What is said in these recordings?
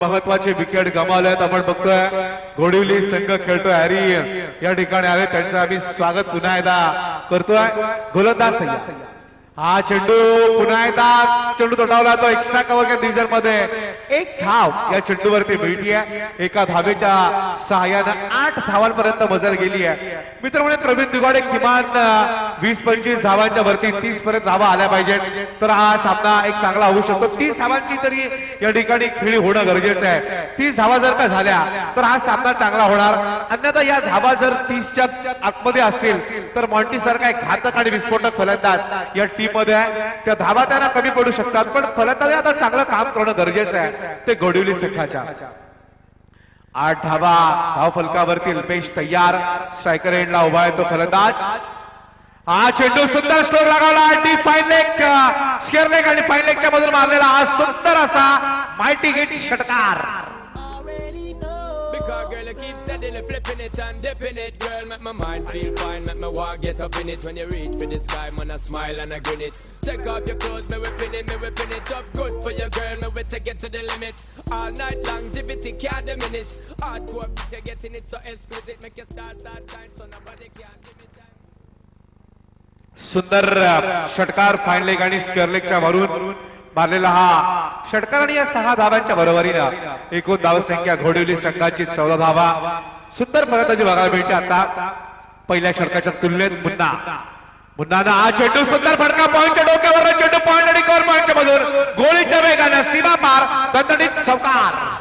महत्वाचे विकेट गमावलेत आपण बघतोय घोडिवली संघ खेळतोय हॅरी या ठिकाणी आले त्यांचं आम्ही स्वागत पुन्हा एकदा करतोय गोलंदाज संघ हा चेंडू पुन्हा एकदा चेंडू तोडावला तो एक्स्ट्रा कव्हर डिव्हिजन मध्ये एक धाव या चेंडूवरती मिळती आहे एका धावेच्या सहाय्याने 8 धावांपर्यंत मजल गेली आहे मित्र म्हणजे प्रवीण दुगाडे किमान 20-25 धावांच्या वरती 30 पर्यंत धावा आल्या पाहिजेत तर हा सामना एक चांगला होऊ शकतो 30 धावांची तरी या ठिकाणी खेळी होणं गरजेचं आहे 30 धावा जर का झाल्या तर हा सामना चांगला होणार अन्यथा या धावा जर 30च्या आतमध्ये असतील तर मॉन्टी सारखा एक घातक आणि विस्फोटक फलंदाज या टीम मध्ये त्या धावा त्यांना कमी पडू शकतात पण फलंदाज आता चांगलं काम करणं गरजेचं आहे ते घोडिवली संघाच्या 8 धावा धाव फलकावरती अल्पेश तयार स्ट्रायकर एंडला उभा आहे तो फलंदाज हा चेंडू सुंदर स्ट्रोक लगावला D fine leg square leg आणि फाईन लेगच्या मधून मारलेला हा सुंदर असा मायटी गेट षटकार Girl, you keep steadily flipping it and dipping it. Girl, make my mind feel fine, make my walk get up in it. When you reach for the sky, man, I smile and I grin it. Take off your clothes, me whipping it up good for your girl, me we take it to the limit. All night long, longevity can't diminish. Hardcore, you're getting it so exquisite, make your stars start shine so nobody can limit time. सुंदर षटकार fine leg आणि square लेगच्या वरून मारलेला हा षटकार आणि या 6 धावांच्या बरोबरीने एकूण धावसंख्या घोडिवली संघाची 14 धावा सुंदर फलंदाजी बघायला मिळते आता पहिल्या षटकाच्या तुलनेत मुन्नानं हा चेंडू सुंदर फटका पॉइंटच्या डोक्यावर चेंडू पॉइंट आणि कॉर्नर पॉइंटच्या मधून गोळीच्या वेगाने सीमा पार दणदणीत चौकार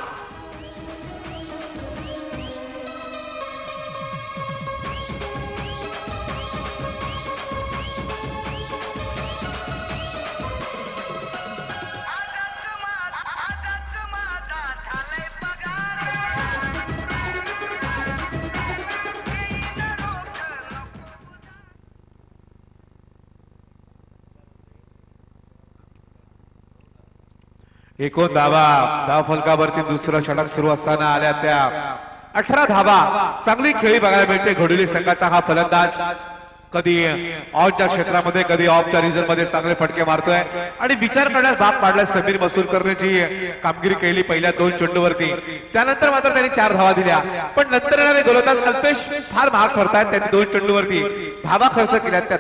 एकूण धाव फलकावरती दुसरं षटक सुरू असताना आल्या त्या 18 धावा चांगली खेळी बघायला मिळते घोडिवली संघाचा हा फलंदाज कधी ऑफच्या क्षेत्रामध्ये कधी ऑफच्या रिजन मध्ये चांगले फटके मारतोय आणि विचार करण्यास भाग पाडला समीर मसूरकरची कामगिरी केली पहिल्या 2 चेंडूवरती त्यानंतर मात्र त्यांनी 4 धावा दिल्या पण नंतर येणारे गोलंदाज अल्पेश फार महाग ठरतायत त्यांनी 2 चेंडूवरती धावा खर्च केल्या त्या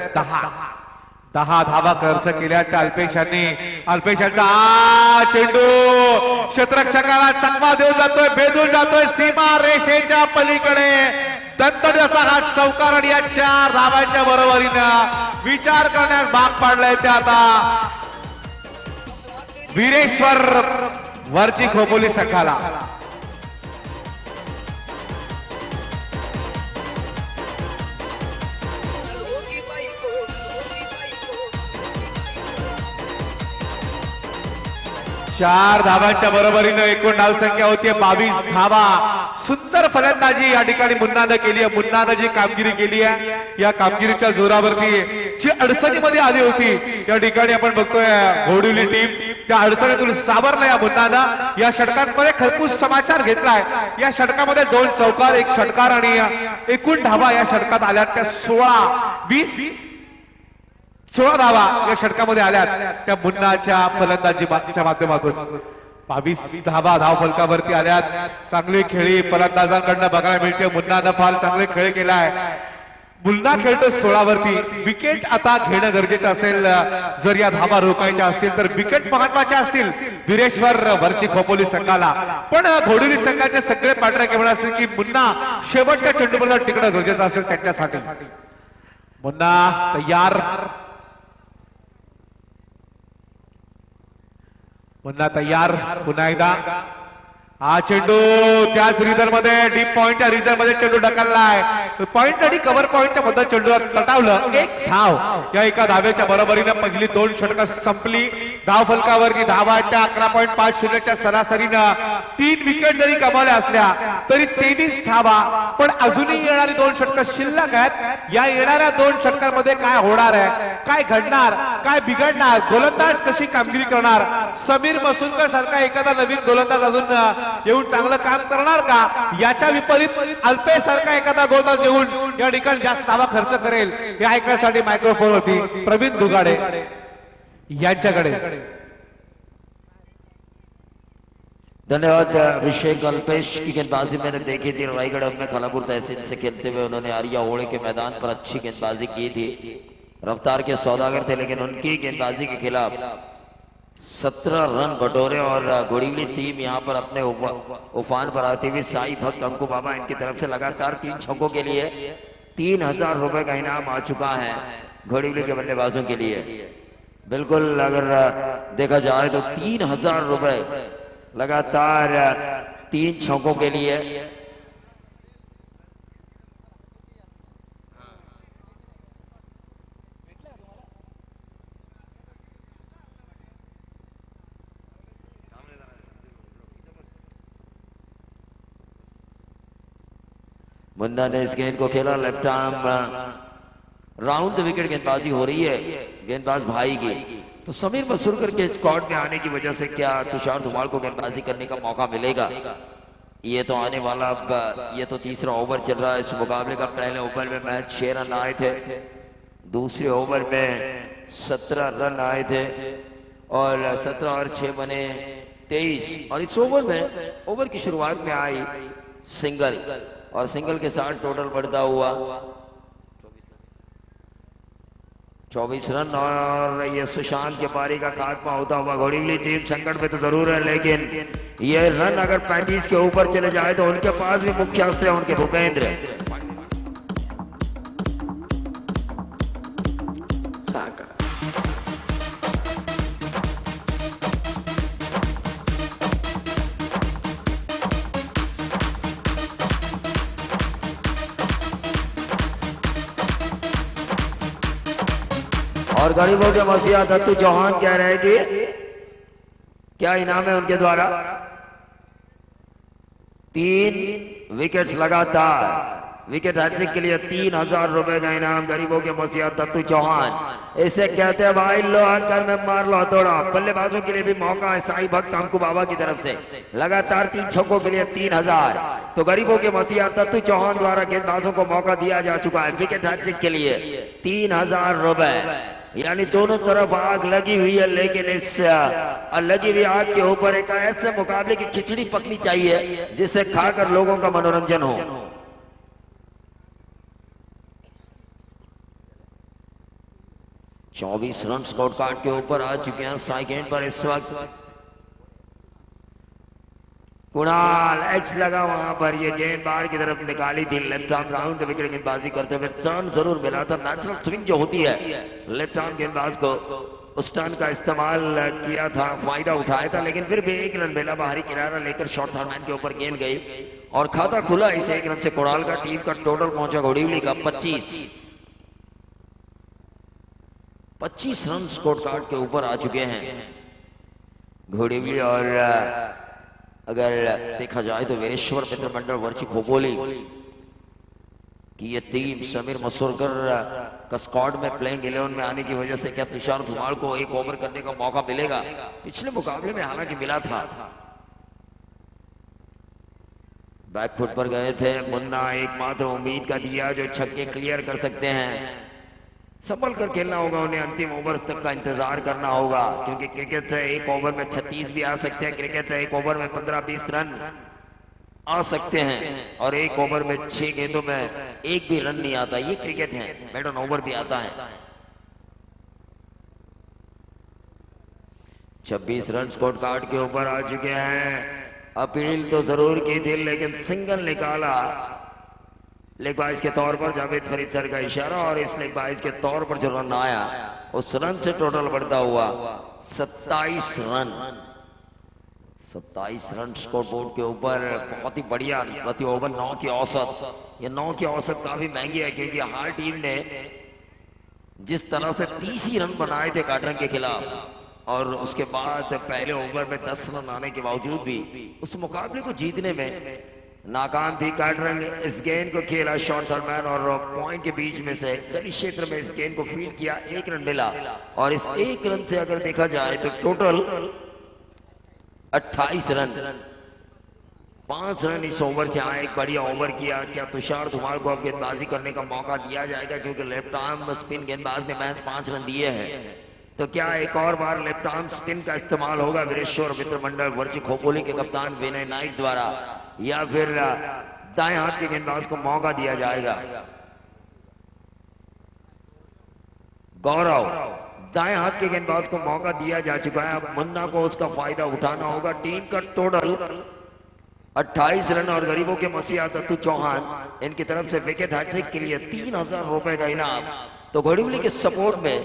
10 धावा खर्च केल्या त्या अल्पेशांचा चेंडू क्षेत्ररक्षकाला चकवा देऊन जातोय भेदून जातोय सीमा रेषेच्या पलीकडे दणदणीचा हा चौकार आणि या 4 धावांच्या बरोबरीनं विचार करण्यास भाग पाडलाय ते आता वीरेश्वर वरची खोपोली संघाला 4 धावांच्या बरोबरीने एकूण धावसंख्या होती 22 धावा सुंदर फलंदाजी या ठिकाणी मुन्नानं केली आहे मुन्नानं जी कामगिरी केली आहे या कामगिरीच्या जोरावरती जी अडचणीमध्ये आली होती या ठिकाणी आपण बघतोय घोडिवली टीम त्या अडचणीतून सावरला या मुन्नानं या षटकांमध्ये खरपूस समाचार घेतलाय या षटकामध्ये 2 चौकार 1 षटकार आणि एकूण धावा या षटकात आल्या त्या 16 धावा या षटकामध्ये आल्यात त्या मुन्नाच्या फलंदाजीच्या माध्यमातून 22 धावा धाव फलकावरती आल्यात चांगली खेळी फलंदाजांकडनं बघायला मिळते मुन्नानं फार चांगले खेळ केलाय मुन्ना खेळतो 16 वरती विकेट आता घेणं गरजेचं असेल जर या धावा रोखायच्या असतील तर विकेट महत्वाच्या असतील वीरेश्वर वरची खोपोली संघाला पण घोडिवली संघाचे सगळे पार्टनर केवळ असेल की मुन्ना शेवटच्या चेंडूपर्यंत टिकणं गरजेचं असेल त्यांच्यासाठी मुन्ना तयार पुन्हा तयार पुन्हा एकदा हा चेंडू त्याच रिझन मध्ये डीप पॉइंटच्या रिझन मध्ये चेंडू ढकललाय पॉइंट आणि कव्हर पॉइंटच्या मध्ये चेंडू तटावलं 1 धाव या एका धावेच्या बरोबरीने पहिली 2 षटकं संपली धाव फलकावरती धावा त्या 11.50 च्या सरासरीनं 3 विकेट जरी गमावल्या असल्या तरी 23 धावा पण अजूनही येणारी 2 षटकं शिल्लक आहेत या येणाऱ्या 2 षटकांमध्ये काय होणार आहे काय घडणार काय बिघडणार गोलंदाज कशी कामगिरी करणार समीर मसूरकर सारखा एखादा नवीन गोलंदाज अजून येऊन चांगलं काम करणार का याच्या विपरीत अल्पेश सारखा एखादा गोलंदाज येऊन या ठिकाणी जास्त धावा खर्च करेल हे ऐकण्यासाठी मायक्रोफोन होती प्रवीण दुगाडे यांच्याकडे धन्यवाद अभिषेक अल्पेश की गेंदबाजी मैंने देखी थी रायगढ़ में खलापुर तहसील से खेलते हुए। उन्होंने आरिया ओड़े के मैदान पर अच्छी गेंदबाजी की थी। रफ्तार के सौदागर थे लेकिन उनकी गेंदबाजी के खिलाफ 17 रन बटोरे और घोड़ीवली टीम यहां पर अपने उफान पर आती हुई साई भक्त अंकु बाबा इनकी तरफ से लगातार 3 छक्कों के लिए 3000 रुपए का इनाम आ चुका है घोड़ीवली के बल्लेबाजों के लिए। बिल्कुल अगर देखा जाए तो 3000 रुपए लगातार 3 छक्कों के लिए। मुन्ना ने इस गेंद को खेला left arm round the wicket गेंदबाजी हो रही है गेंदबाज भाई की। तो समीर मसूरकर के स्क्वाड में आने की वजह से क्या तुषार धुमाल को गेंदबाजी करने का मौका मिलेगा? ये तो आने वाला अब ये तो तीसरा ओवर चल रहा है इस मुकाबले का। पहले ओवर में मैच 6 रन आए थे, दूसरे ओवर में 17 रन आए थे और 17 और 6 बने 23। और इस ओवर में ओवर की शुरुआत में आई सिंगल और सिंगल के साथ टोटल बढ़ता हुआ 24 रन। और ये सुशांत के पारी का खात्मा होता हुआ घोड़ीवली टीम संकट में तो जरूर है लेकिन ये रन अगर 35 के ऊपर चले जाए तो उनके पास भी मुख्य अस्त्र है उनके भूपेंद्र। और गरीबों के मसीहा दत्तू चौहान कह रहे हैं कि क्या इनाम है उनके द्वारा? 3 विकेट्स लगातार, विकेट हैट्रिक के लिए 3000 रुपए का इनाम गरीबों के मसीहा दत्तू चौहान। इसे कहते हैं भाई लो अंकर में मार लो थोड़ा। बल्लेबाजों के लिए भी मौका है साई भक्त अंकु बाबा की तरफ से। लगातार 3 छक्कों के लिए 3000। तो गरीबों के मसीहा दत्तू चौहान द्वारा गेंदबाजों को मौका दिया जा चुका है विकेट हैट्रिक के लिए 3000 रुपए। यानी दोनों तरफ आग लगी हुई है लेकिन इस लगी हुई आग के ऊपर एक ऐसे मुकाबले की खिचड़ी पकनी चाहिए जिसे खाकर लोगों का मनोरंजन हो। चौबीस रन स्कोर कार्ड के ऊपर आ चुके हैं स्ट्राइक एंड पर इस वक्त। कुणाल एच लगा वहां पर, ये गेंद बाहर की तरफ निकाली थी। लेफ्ट आर्म राउंड विकेट गेंदबाजी करते हुए टर्न जरूर मिला था। नेचुरल स्विंग जो होती है लेफ्ट आर्म गेंदबाज को, उस टर्न का इस्तेमाल किया था, फायदा उठाया था लेकिन फिर भी 1 रन मिला। बाहरी किनारा लेकर शॉर्ट थर्डमैन के ऊपर गेंद गई और खाता खुला इस 1 रन से कुणाल का। टीम का टोटल पहुंचा घोड़ीवली का 25 रन स्कोर कार्ड के ऊपर आ चुके हैं घोड़ीवली। और अगर देखा जाए तो वीरेश्वर मित्र मंडल वर्ची खोपोली कि ये टीम समीर मसूरकर का स्क्वाड में प्लेइंग 11 में आने की वजह से क्या तुषार धुमाल को 1 ओवर करने का मौका मिलेगा? पिछले मुकाबले में हालांकि मिला था। बैकफुट पर गए थे मुन्ना, एकमात्र उम्मीद का दिया जो छक्के क्लियर कर सकते हैं। संभल कर खेलना होगा उन्हें, अंतिम ओवर तक का इंतजार करना होगा क्योंकि क्रिकेट है 1 ओवर में 36 भी आ सकते हैं। क्रिकेट है 1 ओवर में 15-20 रन आ सकते हैं और 1 ओवर में 6 गेंदों में 1 भी रन नहीं आता। ये क्रिकेट है, मेडन ओवर भी आता है। 26 रन स्कोर कार्ड के ऊपर आ चुके हैं। अपील तो जरूर की थी लेकिन सिंगल निकाला लेग बाइज के तौर पर जावेद फरीद सर का इशारा और इस लेग बाइज के तौर पर जो रन आया उस रन से टोटल बढ़ता हुआ 27 रन। 27 रन स्कोर बोर्ड के ऊपर बहुत ही बढ़िया प्रति ओवर 9 की औसत। ये 9 की औसत काफी महंगी है क्योंकि हर टीम ने जिस तरह से 30 ही रन बनाए थे काटरंग के खिलाफ और उसके बाद पहले ओवर में 10 रन आने के बावजूद भी उस मुकाबले को जीतने में नाकाम थी काटरंग। इस गेंद को खेला शॉर्ट थर्डमैन और पॉइंट के बीच में से गली क्षेत्र में इस गेंद को फील्ड किया, 1 रन मिला और इस 1 रन से अगर देखा जाए तो टोटल 28 रन। 5 रन इस ओवर से आए, एक बढ़िया ओवर किया। क्या तुषार धुमाल को अब गेंदबाजी करने का मौका दिया जाएगा क्योंकि लेफ्ट आर्म स्पिन गेंदबाज ने मैच 5 रन दिए हैं। तो क्या एक और बार लेफ्ट आर्म स्पिन का इस्तेमाल होगा वीरेश्वर मित्र मंडल वर्ची खोपोली के कप्तान विनय नाइक द्वारा, या फिर दाएं हाथ के गेंदबाज को मौका दिया जाएगा? गौरव, दाएं हाथ के गेंदबाज को मौका दिया जा चुका है, अब मुन्ना को उसका फायदा उठाना होगा। टीम का टोटल 28 रन और गरीबों के मसीहा दत्तू चौहान इनकी तरफ से विकेट हैट्रिक के लिए 3000 रुपए का इनाम। तो घोड़ीवली के सपोर्ट में,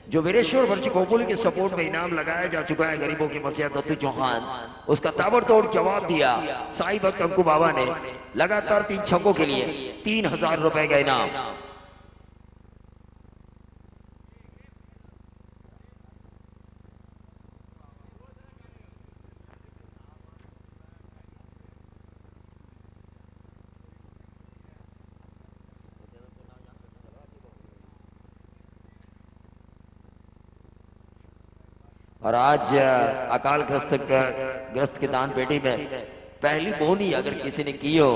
जो वीरेश्वर वर्ची खोपोली के सपोर्ट में इनाम लगाया जा चुका है गरीबों के मसीहा दत्तू चौहान, उसका ताबड़तोड़ जवाब दिया साई भक्त अंकु बाबा ने। लगातार 3 छक्कों के लिए 3000 रुपए का इनाम। और आज अकाल ग्रस्त के दान पेटी में पहली बोनी अगर किसी ने की हो,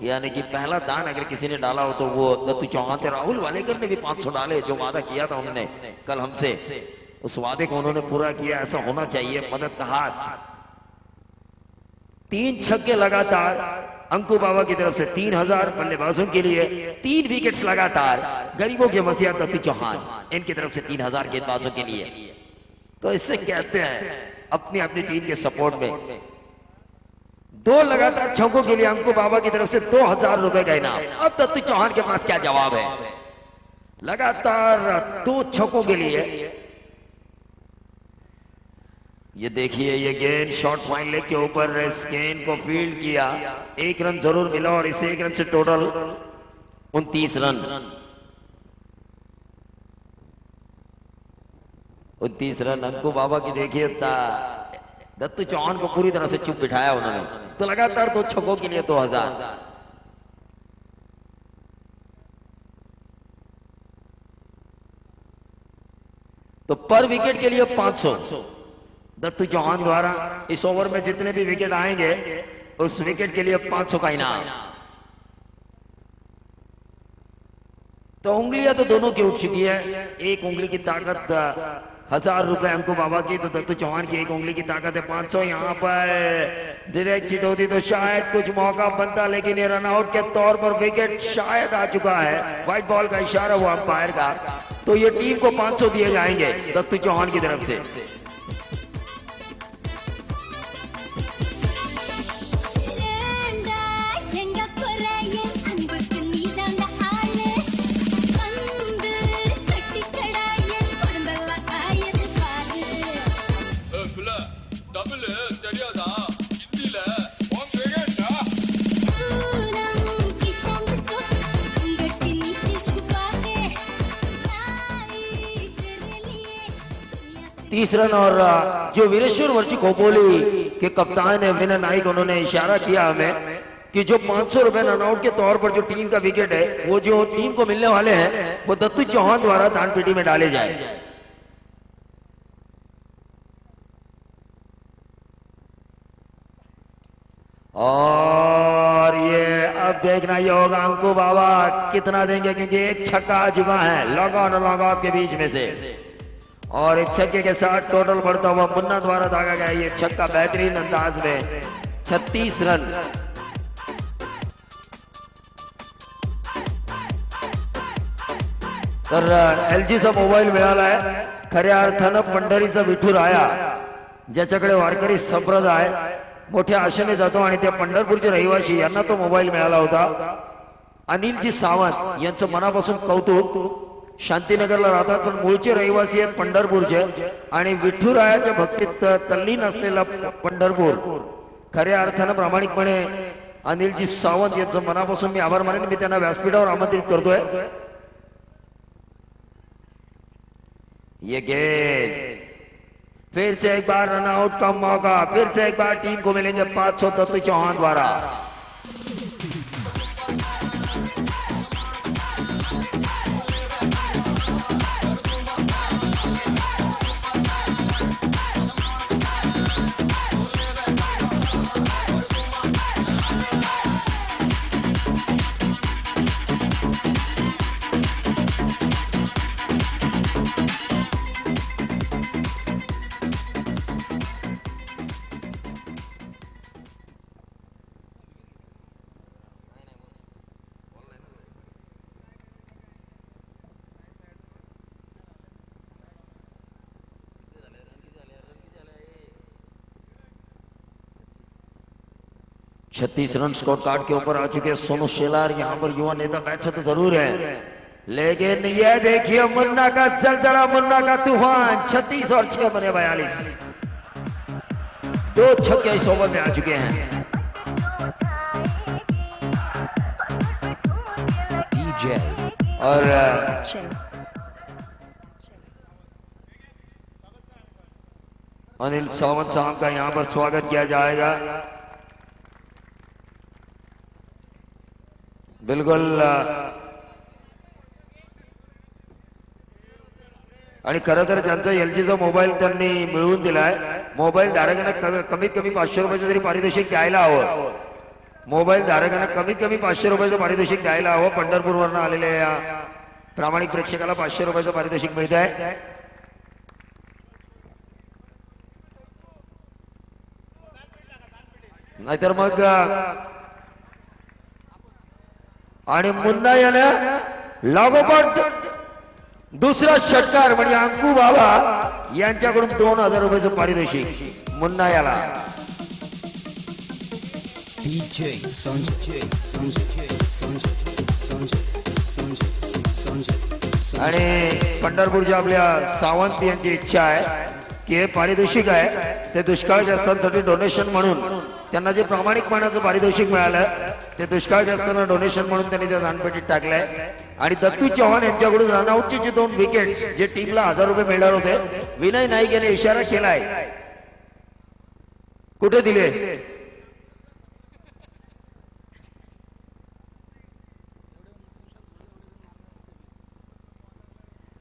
यानी कि पहला दान अगर किसी ने डाला हो, तो वो दत्तू चौहान थे। राहुल वालेकर ने भी 500 डाले, जो वादा किया था उन्होंने कल हमसे, उस वादे को उन्होंने पूरा किया। ऐसा होना चाहिए, मदद का हाथ। 3 छक्के लगातार अंकु बाबा की तरफ से 3000 बल्लेबाजों के लिए। 3 विकेट्स लगातार गरीबों के मसीहा दत्तू चौहान इनकी तरफ से 3000 गेंदबाजों के लिए। तो इससे कहते हैं अपनी अपनी टीम के सपोर्ट में 2 लगातार छक्कों के लिए अंकु बाबा की तरफ से 2000 रुपए का इनाम। अब दत्तू चौहान के पास क्या जवाब है? लगातार 2 छक्कों के लिए। ये देखिए, ये गेंद शॉर्ट फाइन लेग के ऊपर इस गेंद को फील्ड किया, 1 रन जरूर मिला और इस 1 रन से टोटल 29 रन। 29 रन अंकु बाबा की। देखिए दत्तू चौहान को पूरी तरह से चुप बिठाया उन्होंने। तो लगातार 2 छक्कों के लिए 2000। तो पर विकेट के लिए 500 दत्तू चौहान द्वारा। इस ओवर में जितने भी विकेट आएंगे उस विकेट के लिए 500 का इनाम। तो उंगलियां तो दोनों की उठ चुकी है। एक उंगली की ताकत 1000 रुपए अंकु बाबा की, तो दत्तू चौहान की एक उंगली की ताकत है 500। यहाँ पर डायरेक्ट हिट होती तो शायद कुछ मौका बनता, लेकिन ये रनआउट के तौर पर विकेट शायद आ चुका है। व्हाइट बॉल का इशारा हुआ अंपायर का। तो ये टीम को 500 दिए जाएंगे दत्तू चौहान की तरफ से। तीसरा रन। और जो वीरेश्वर वर्ची खोपोली के कप्तान है विनय नाइक, उन्होंने इशारा किया हमें कि जो 500 रुपए रनआउट के तौर पर जो टीम का विकेट है, वो जो टीम को मिलने वाले हैं वो दत्तू चौहान द्वारा दान पेटी में डाले जाए। और ये अब देखना ये होगा अंकु बाबा कितना देंगे, क्योंकि एक छक्का आ चुका है लॉन्ग ऑन और लॉन्ग ऑफ के बीच में से। और इस छक्के के साथ टोटल बढ़ता हुआ मुन्ना द्वारा दागा गया ये छक्का बेहतरीन अंदाज में 36 रन। तर एलजीचा मोबाईल मिळालाय खऱ्या अर्थानं पंढरीचा विठूर आया, ज्याच्याकडे वारकरी संप्रदाय मोठ्या आशेने जातो आणि त्या पंढरपूरचे रहिवासी यांना तो मोबाईल मिळाला होता। अनिलजी सावंत यांचं मनापासून कौतुक। शांतीनगरला राहतात पण मूळचे रहिवासी आहेत पंढरपूरचे, आणि विठुरायाच्या भक्तीत तल्लीन असलेला पंढरपूर। खऱ्या अर्थानं प्रामाणिकपणे अनिलजी सावंत यांचं मनापासून मी आभार मानेन। मी त्यांना व्यासपीठावर आमंत्रित करतोय। ये गेंद फिर से एक बार रन आउट का मौका, फिर से एक बार टीम को मिलेंगे 500 दत्तू चौहान द्वारा। 36 रन स्कोर कार्ड के ऊपर आ चुके हैं सोनू शेलार। यहाँ पर युवा नेता बैठे तो जरूर है, लेकिन ये देखिए मुन्ना का जलजला, मुन्ना का तूफान। 36 और 6 बने 42। 2 छक्के इस ओवर में आ चुके हैं। डीजे और अनिल सावंत साहब का यहाँ पर स्वागत किया जाएगा। बिल्कुल। आणि खरं तर ज्यांचा LGचा मोबाईल त्यांनी मिळवून दिलाय, मोबाईल धारकांना कमीत कमी 500 रुपयाचं तरी पारितोषिक द्यायला हवं। मोबाईल धारकांना कमीत कमी 500 रुपयाचं पारितोषिक द्यायला हवं। पंढरपूरवरून आलेल्या या प्रामाणिक प्रेक्षकाला 500 रुपयाचं पारितोषिक मिळत आहे। नाहीतर मग आणि मुन्ना याला लागोपाठ दुसरा षटकार म्हणजे अंकू बाबा यांच्याकडून 2000 रुपयाचं पारितोषिक मुन्ना याला। आणि पंढरपूरच्या आपल्या सावंत यांची इच्छा आहे की हे पारितोषिक आहे ते दुष्काळग्रस्तांसाठी डोनेशन म्हणून, त्यांना जे प्रामाणिकपणाचं पारितोषिक मिळालं ते दुष्काळग्रस्तांना डोनेशन म्हणून त्यांनी त्या दानपेटीत टाकलंय। आणि दत्तू चव्हाण यांच्याकडून रनआउटचे जे 2 विकेट्स जे टीमला 1000 रुपये मिळणार होते, विनय नाईक याने इशारा केलाय, कुठे दिले?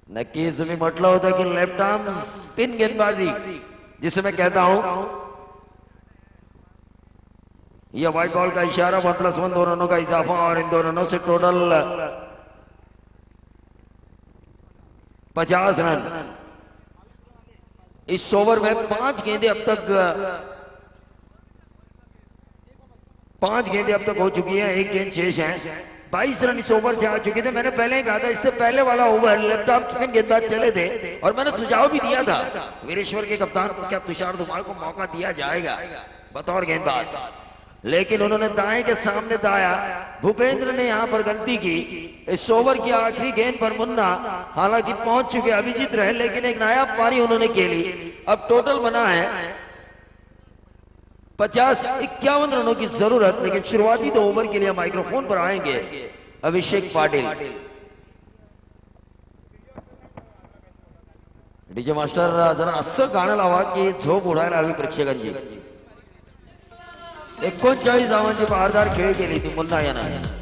नक्कीच मी म्हटलं होतं की लेफ्ट आर्म स्पिन गेंदबाजी जिसे मैं कहता हूं, यह व्हाइट बॉल का इशारा 1+1 2 रनों का इजाफा और इन 2 रनों से टोटल 50 रन। इस ओवर में 5 गेंदें अब तक हो चुकी हैं, 1 गेंद शेष है। 22 रन इस ओवर से आ चुके थे। मैंने पहले ही कहा था इससे पहले वाला ओवर लेफ्ट आर्म स्पिन गेंदबाज चले थे और मैंने सुझाव भी दिया था वीरेश्वर के कप्तान को क्या तुषार धुमाल को मौका दिया जाएगा बतौर गेंदबाज, लेकिन उन्होंने दाएं के सामने दाया। भूपेंद्र ने यहां पर गलती की। इस ओवर की आखिरी गेंद पर मुन्ना हालांकि पहुंच चुके अभिजीत रहे, लेकिन एक नायाब पारी उन्होंने खेली। अब टोटल बना है 50-51 रनों की जरूरत, लेकिन शुरुआती 2 ओवर के लिए माइक्रोफोन पर आएंगे अभिषेक पाटिल। डीजे मास्टर जरा असं गाणं लावा की झोप उडायला हवी प्रेक्षकांची। 39 धावांची बहारदार खेळ केली ती मुन्ना यानं।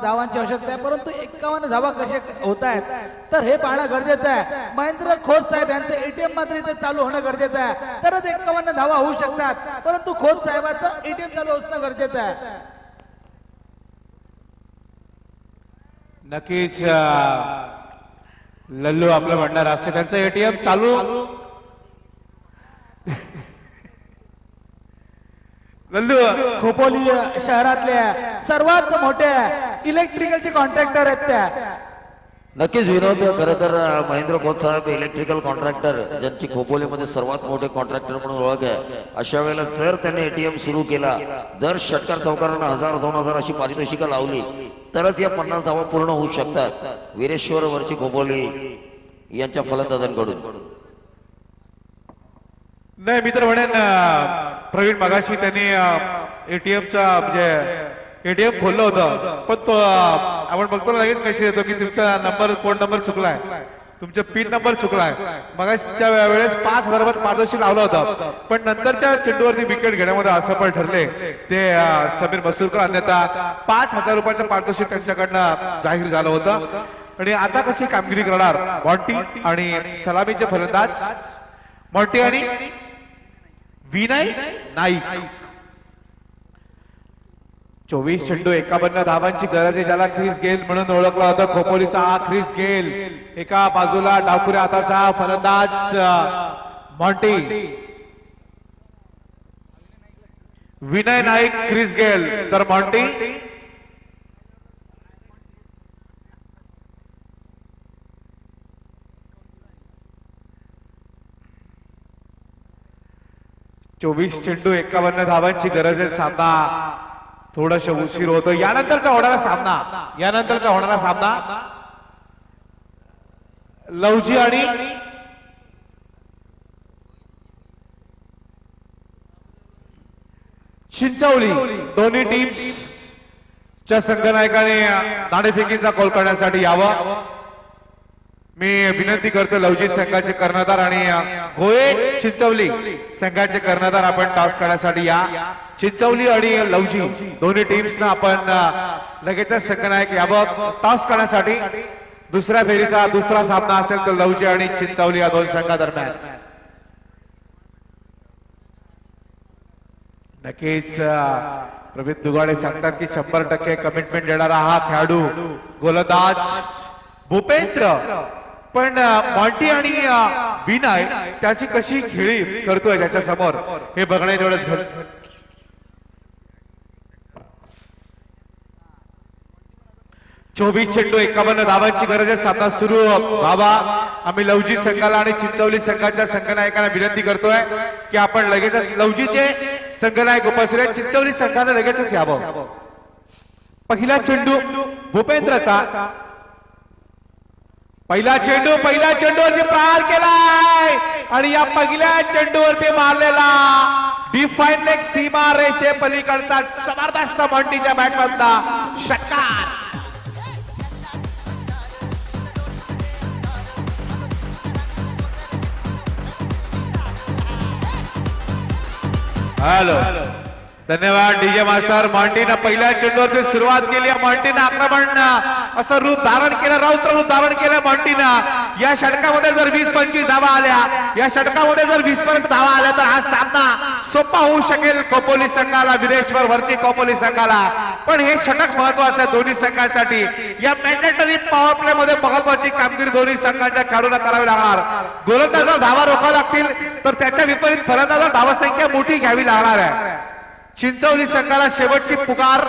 धावांची आवश्यकता आहे, परंतु 51 धावा कशा होत आहेत तर हे पाहणं गरजेचं आहे। महेंद्र खोत साहेब यांचं एटीएम मात्र इथे चालू होणं गरजेचं आहे, तरच 51 धावा होऊ शकतात, परंतु खोत साहेबांचं एटीएम चालू असणं गरजेचं आहे। नक्कीच लल्लू आपलं म्हणणार असते त्यांचं एटीएम चालू लल्लू खोपोली शहरातले सर्वात मोठे इलेक्ट्रिकलचे कॉन्ट्रॅक्टर आहेत त्या. नक्कीच विनोद, खरं तर महेंद्र खोत साहेब इलेक्ट्रिकल कॉन्ट्रॅक्टर ज्यांची खोपोलीमध्ये सर्वात मोठे कॉन्ट्रॅक्टर म्हणून ओळख आहे. अशा वेळेला जर त्यांनी एटीएम सुरू केला, जर षटकार चौकारांना 1000-2000 अशी पारितोषिकं लावली तरच या 50 धावा पूर्ण होऊ शकतात. वीरेश्वर वरची खोपोली यांच्या फलंदाजांकडून. नाही मी तर म्हणेन प्रवीण मगाशी त्यांनी एटीएमचा म्हणजे एटीएम खोललं होतं, पण तो आपण बघतो ना लगेच मेसेज येतो की तुमचा नंबर कोड नंबर चुकलाय, तुमचा पिन नंबर चुकलाय. मगाच्या वेळेस 5000 रुपये पारदर्शी लावलं होतं, पण नंतरच्या चेंडूवरती विकेट घेण्यामध्ये असफल ठरले ते समीर मसूरकर. अन्यथा 5000 रुपयाचं पारितोषिक त्यांच्याकडनं जाहीर झालं होतं. आणि आता कशी कामगिरी करणार मॉन्टी आणि सलामीचे फलंदाज मॉन्टी आणि विनय नाईक. 24 चेंडू 51 धावांची गरज आहे, ज्याला ख्रिस गेल म्हणून ओळखला होता. खोपोलीचा हा ख्रिस गेल. एका बाजूला डावखुऱ्या हाताचा फलंदाज मॉन्टी, विनय नाईक ख्रिस गेल, तर मॉन्टी चोवीस चेंडू 51 धावांची गरज आहे. सामना थोडस उशीर होतो. यानंतरचा होणारा सामना लवजी आणि चिंचवली दोन्ही टीम्स च्या संघनायकाने नाणेफेकीचा कॉल करण्यासाठी यावं. मी विनंती करतो लवजी संघाचे कर्णधार आणि गोये चिंचवली संघाचे कर्णधार आपण टॉस करण्यासाठी या. चिंचवली आणि लवजी दोन्ही टीम्सना आपण लगेचच संघनायक यावं टॉस करण्यासाठी. दुसऱ्या फेरीचा दुसरा सामना असेल तर लवजी आणि चिंचवली या दोन संघादरम्यान. नक्कीच प्रवीण दुगाडे सांगतात की 100% कमिटमेंट देणारा हा खेळाडू गोलंदाज भूपेंद्र, पण मॉन्टी आणि विनय त्याची कशी खेळी करतोय त्याच्या समोर हे बघणे तेवढंच घर. चोवीस चेंडू 51 धावांची गरज आहे. सामना सुरू बाबा. आम्ही लवजी संघाला आणि चिंचवली संघाच्या संघनायकांना विनंती करतोय की आपण लगेचच लवजीचे संघनायक उपस्थित आहेत, चिंचवली संघाने लगेचच यावं. पहिला चेंडू भूपेंद्रचा. पहिला चेंडूवरती प्रहार केलाय आणि या पहिल्या चेंडूवरती मारलेला डिफाईन लेग सीमा रेषे पलीकडचा जबरदस्त मॉन्टीच्या बॅटमधला षटकार. हॅलो धन्यवाद डीजे मास्टर. मॉन्टीनं पहिल्या चेंडूवरती सुरुवात केली. मॉन्टीनं आक्रमण असं रूप धारण केलं, रौद्र रूप धारण केलं मॉन्टीनं. या षटकामध्ये जर 20-25 धावा आल्या, या षटकामध्ये जर 20 धावा आल्या तर हा सामना सोपा होऊ शकेल खोपोली संघाला, वीरेश्वर वरची खोपोली संघाला. पण हे षटक महत्वाचं आहे दोन्ही संघांसाठी. या मॅन्डेटरी पॉवर प्ले मध्ये महत्वाची कामगिरी दोन्ही संघांच्या खेळाडूंना करावी लागणार. गोलंदाजाला धावा रोखाव्या लागतील तर त्याच्या विपरीत फलंदाजाला धावसंख्या मोठी घ्यावी लागणार आहे. चिंचवली संघाला शेवटची पुकार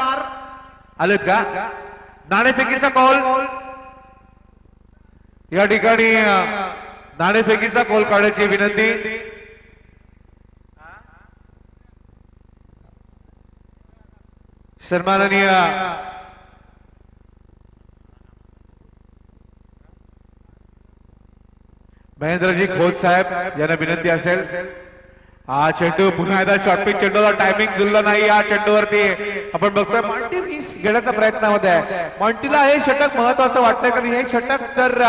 आलेत का? नाणेफेकीचा कॉल या ठिकाणी, नाणेफेकीचा कॉल काढण्याची विनंती. सन्माननीय महेंद्रजी खोत साहेब यांना विनंती असेल. हा चेंडू पुन्हा एकदा शॉर्टपिच चेंडूला टायमिंग जुळलं नाही. या चेंडूवरती आपण बघतोय मॉन्टी रिस्क घेण्याच्या प्रयत्नामध्ये आहे. मॉन्टीला हे षटक महत्वाचं वाटतंय कारण हे षटक जर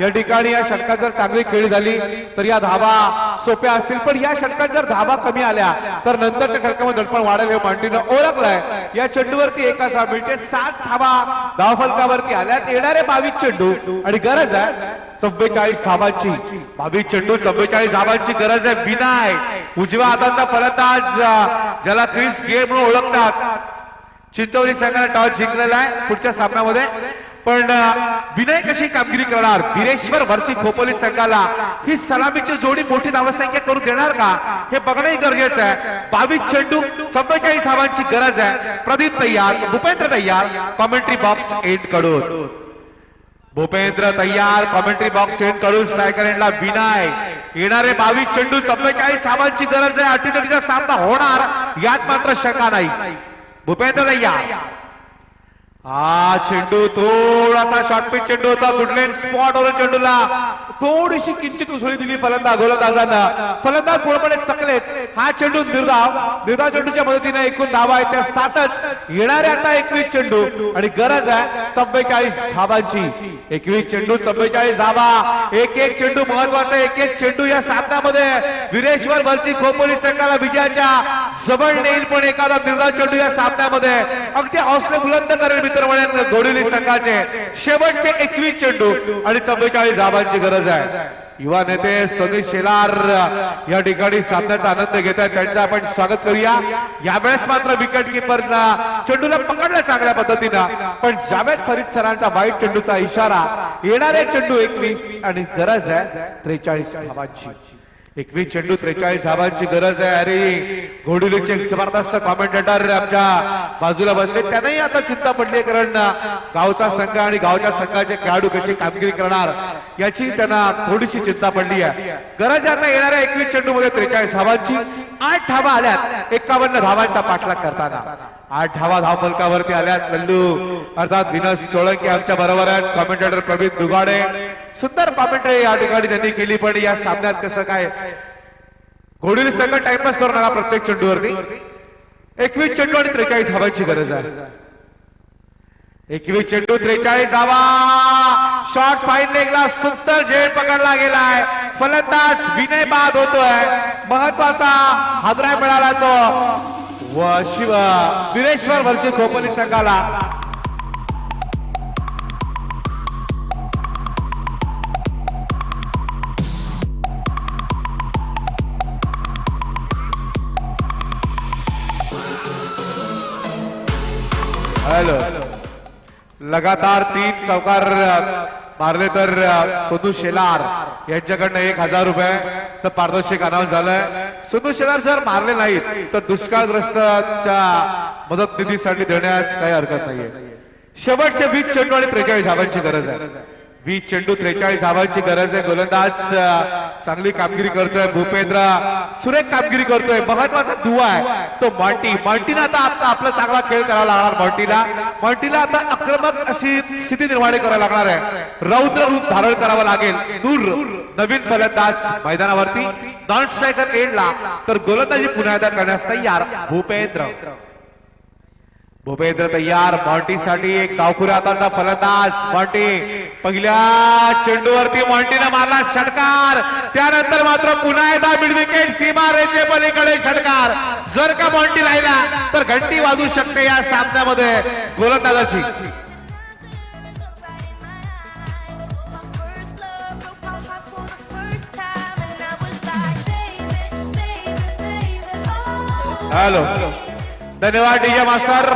या ठिकाणी या षटकात जर चांगली खेळी झाली तर या धावा सोप्या असतील, पण या षटकात जर धावा कमी आल्या तर नंतरच्या षटकामध्ये दडपण वाढेल हे मॉन्टीनं ओळखलंय. या चेंडूवरती एकाचा मिळते 7 धावा धावफलकावरती आल्यात. येणारे 22 चेंडू आणि गरज आहे 44 धावांची. 22 चेंडू 44 धावांची गरज आहे. विनय उजव्या हाताचा फलंदाज ज्याला ख्रिस गेल म्हणून ओळखतात. चिंचवली संघाने टॉस जिंकलेला आहे. पुढच्या सामन्यामध्ये पण विनय कशी कामगिरी करणार? वीरेश्वर वरची खोपोली संघाला ही सलामीची जोडी मोठी धावसंख्या करून देणार का हे बघणंही गरजेचं आहे. 22 चेंडू 44 धावांची गरज आहे. प्रदीप तयार, भूपेंद्र तयार, कॉमेंट्री बॉक्स एंड कडून भूपेंद्र तयार, कॉमेंट्री बॉक्स एंड कडून स्ट्रायकर एंडला विनय. येणारे 22 चेंडू 44 धावांची गरज आहे. अटीतटीचा सामना होणार यात मात्र शंका नाही. भूपेंद्र तयार. हा चेंडू थोडासा शॉर्टपिच चेंडू होता. गुडलँड स्पॉट वरून चेंडूला थोडीशी किंचित उसळी दिली गोलंदाजांना. फलंदाज पूर्णपणे चकलेत. हा चेंडू निर्धाव चेंडूच्या मदतीने एकूण धावा आहेत त्या 7च. येणारे आता 21 चेंडू आणि गरज आहे 44 धावांची. 21 चेंडू 44 धावा. एक चेंडू महत्वाचा. एक चेंडू या सामन्यामध्ये वीरेश्वर वरची खोपोली संघाला विजयाच्या जवळ नेईल. पण एखादा निर्धाव चेंडू या सामन्यामध्ये अगदी हौसले बुलंद करेल. मित्रमंडळांना घोडेली संघाचे शेवटचे 21 चेंडू आणि 44 धावांची गरज आहे. युवा नेते सनी शेलार या ठिकाणी सामन्याचा आनंद घेत आहेत. त्यांचं आपण स्वागत करूया. यावेळेस मात्र विकेट किपर चेंडूला पकडला चांगल्या पद्धतीनं. पण जावेद फरीद सरांचा वाईट चेंडूचा इशारा. येणारे चेंडू 21 आणि गरज आहे 43 धावांची. 21 चेंडू 43 धावांची गरज आहे. अरे घोडुलीचे एक जबरदस्त कॉमेंटेटर आमच्या बाजूला बसले. त्यांनाही आता चिंता पडली कारण गावचा संघ आणि गावच्या संघाचे खेळाडू कशी कामगिरी करणार याची त्यांना थोडीशी चिंता पडली आहे. गरज आता येणाऱ्या 21 चेंडू मध्ये 43 धावांची. 8 धावा आल्यात 51 धावांचा पाठलाग करताना. 8 धावा धावफलकावरती आल्यात. लल्लू अर्थात विनस सोळंकी आमच्या बरोबर आहेत. कॉमेंटेटर प्रवीण दुगाडे सुंदर कॉमेंट्री या ठिकाणी त्यांनी केली. पण या सामन्यात कसं काय घोडुली संघ टाइमपास करून आला प्रत्येक चेंडूवरती. 21 चेंडू आणि 43 धावांची गरज आहे. 21 चेंडू 43 धावा. शॉर्ट फाईन लेगला सुंदर झेल पकडला गेलाय. फलंदाज विनय बाद होतोय. महत्वाचा हादरा मिळाला तो व वीरेश्वर वरची खोपोली संघाला. हॅलो लगातार 3 चौकार मारले तर सोनू शेलार यांच्याकडनं 1000 रुपयाचं पारितोषिक अनाऊन्स झालंय. सोनू शेलार जर मारले नाहीत तर दुष्काळग्रस्तांच्या मदत निधीसाठी देण्यास काही हरकत नाहीये. शेवटचे 20 चेंडू आणि 43 धावांची गरज आहे. 20 चेंडू 43 धावांची गरज आहे. गोलंदाज चांगली कामगिरी करतोय. भूपेंद्र सुरेख कामगिरी करतोय. महत्वाचा दुवा आहे तो मॉन्टीना आता आपला चांगला खेळ करावा लागणार. मॉन्टीला आता आक्रमक अशी स्थिती निर्माण करायला लागणार आहे. रौद्र रूप धारण करावं लागेल. दूर नवीन फलंदाज मैदानावरती नॉन स्ट्रायकर एंडला तर गोलंदाजी पुन्हा एकदा करण्यास तयार भूपेंद्र तयार. मॉन्टीसाठी एक डावखुऱ्या हाताचा फलंदाज मॉन्टी. पहिल्या चेंडूवरती मॉन्टीने मारला षटकार. त्यानंतर मात्र पुन्हा एकदा मिड विकेट सीमारेषे पलीकडे षटकार. जर का मॉन्टी राहिला तर घंटी वाजू शकते या सामन्यामध्ये गोलंदाजाची. हॅलो धन्यवाद डीजे मास्टर.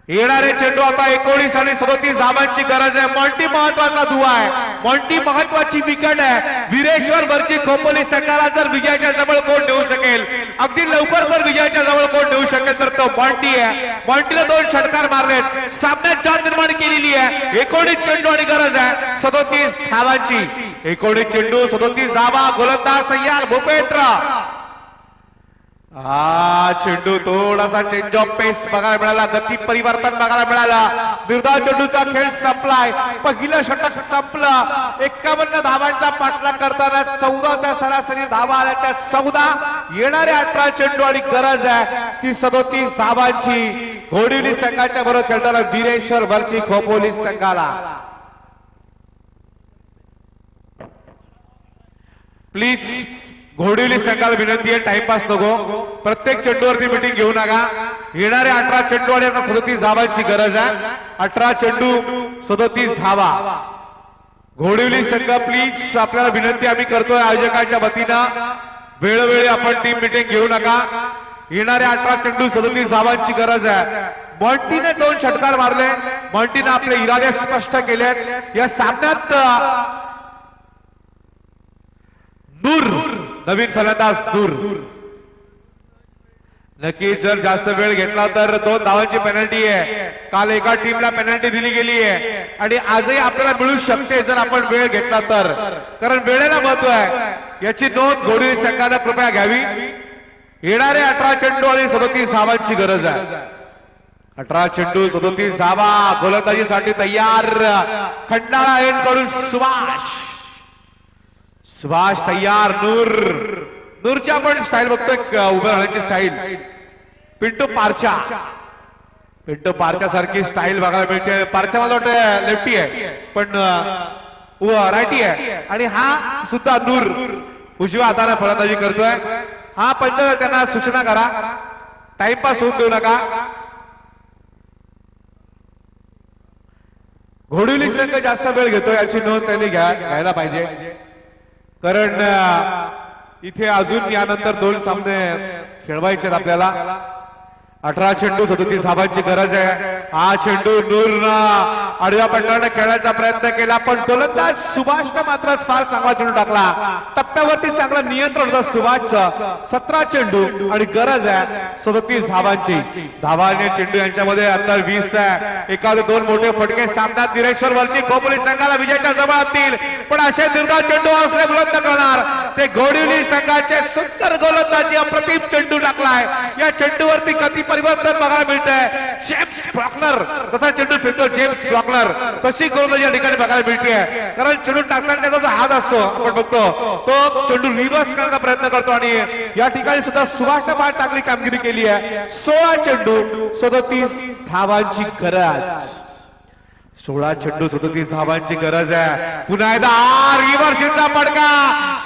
येणारे चेंडू आता 19 आणि 37 धावांची गरज आहे. मॉन्टी महत्वाचा दुवा आहे. मॉन्टी महत्वाची विकेट आहे. वीरेश्वर वरची खोपोली संघाला जर विजयाच्या जवळ कोण नेऊ शकेल, अगदी लवकर जर विजयाच्या जवळ कोण नेऊ शकेल तर तो मॉन्टी आहे. मॉन्टीने 2 षटकार मारलेत. सामन्यात जान निर्माण केलेली आहे. 19 चेंडू आणि गरज आहे 37 धावांची. 19 चेंडू 37 धावा. गोलंदाज तयार भूपेंद्र. हा चेंडू थोडासा चेंज ऑफ पेस बघायला मिळाला. गती परिवर्तन बघायला मिळाला. निर्धाव चेंडूचा खेळ संपलाय. पहिलं षटक संपलं. 51 धावांचा पाठलाग करताना 14च्या सरासरी धावा आल्या. त्यात 14 येणारे 18 चेंडू आणि गरज आहे ती 37 धावांची. घोडुली संघाच्या बरोबर खेळताना वीरेश्वर वरची खोपोली संघाला. प्लीज घोडुली संघाला विनंती आहे टाइमपास नको. प्रत्येक चेंडूवरती मीटिंग घेऊ नका. येणारे 18 चेंडू आणि 37 धावांची गरज आहे. 18 चेंडू 37 धावा. घोडुली संघ प्लीज आपल्याला विनंती आम्ही करतोय आयोजकांच्या वतीनं वेळोवेळी आपण टीम मीटिंग घेऊ नका. येणारे 18 चेंडू 37 धावांची गरज आहे. मॉन्टीने 2 षटकार मारले. मॉन्टीने आपले इरादे स्पष्ट केलेत. या सामन्यात नूर नवीन फलंदाज नूर नक्की जर जास्त वेळ घेतला तर 2 धावांची पेनल्टी आहे. काल एका टीमला पेनल्टी दिली गेली आहे आणि आजही आपल्याला मिळू शकते जर आपण वेळ घेतला तर, कारण वेळेला महत्व आहे याची नोंद घोडी संघाने कृपया घ्यावी. येणारे 18 चेंडू आणि 37 धावांची गरज आहे. 18 चेंडू 37 धावा गोलंदाजीसाठी तयार. खंडाळा एंड कडून सुभाष तयार. नूरची आपण स्टाईल बघतोय उभं राहण्याची स्टाईल. पिंटू पारच्या सारखी स्टाईल बघायला मिळते. पारच्या मला वाटतं लेफ्टी आहे पण रायटी आहे आणि हा सुद्धा नूर उजव्या हाताने फलंदाजी करतोय. हा पंच त्यांना सूचना करा, टाइमपास होऊन देऊ नका. घोडिवली संघ जास्त वेळ घेतो याची नोंद त्यांनी घ्यायला पाहिजे, कारण इथे अजून यानंतर 2 सामने खेळवायचे आहेत आपल्याला. 18 चेंडू 37 धावांची गरज आहे. हा चेंडू नूरनं आडव्या पट्ट्याने खेळण्याचा प्रयत्न केला पण गोलंदाज सुभाषनं मात्र फार चांगला चेंडू टाकला. टप्प्यावरती चांगलं नियंत्रण होतं सुभाषचं. 17 चेंडू आणि गरज आहे 37 धावांची. धावा आणि चेंडू यांच्यामध्ये अंतर 20 आहे. एखादे 2 मोठे फटके सामन्यात वीरेश्वर वरची खोपोली संघाला विजयाच्या जवळ असतील, पण असे निर्धाव चेंडू असले बुलंद करणार ते घोडिवली संघाचे सुंदर गोलंदाजी. अप्रतिम चेंडू टाकलाय. या चेंडूवरती कधी परिवर्तन बघायला मिळतंय. जेम्स ब्लॉकनर कसा चेंडू फेकतो, जेम्स ब्लॉकनर तशी गोलंदाजी या ठिकाणी बघायला मिळते. कारण चेंडू टाकल्याने त्याचा हात असतो, आपण बघतो तो चेंडू रिव्हर्स करण्याचा प्रयत्न करतो आणि या ठिकाणी सुद्धा सुभाषने फार चांगली कामगिरी केली आहे. 16 चेंडू 37 धावांची गरज. 16 चेंडू 37 धावांची गरज आहे. पुन्हा एकदा रिव्हर्सचा फटका